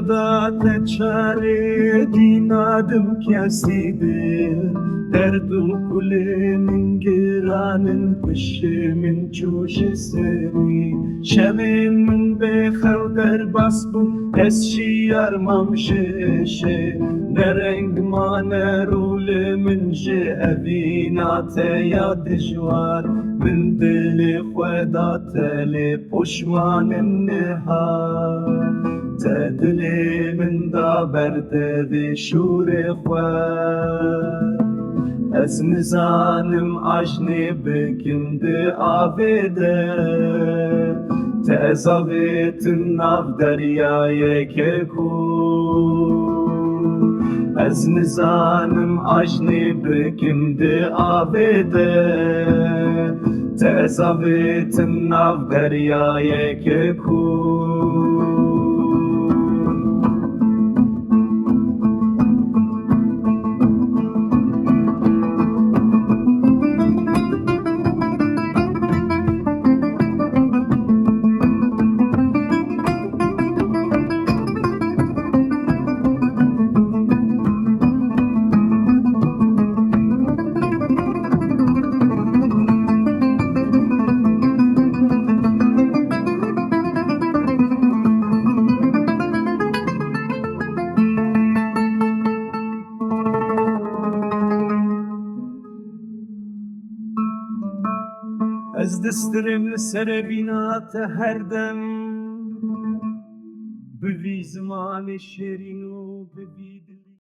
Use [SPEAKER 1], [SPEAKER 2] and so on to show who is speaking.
[SPEAKER 1] خدا چاره دینادم کسی دل دردم کل من گرانن پش من جوش سری شب من بخو در بس بم از شیار ممششه درنگ من رول من جه ابینات یا دجوار من دل خدا تل پشمان النهار تدلي من دا برد بشور خواه از نزانم عجنی بکند آبیده تزاویت ناف دریای که کو از نزانم عجنی بکند آبیده تزاویت ناف دریای که کو از دسترم سر بینات هر دم بوی زمان شیرین و بوی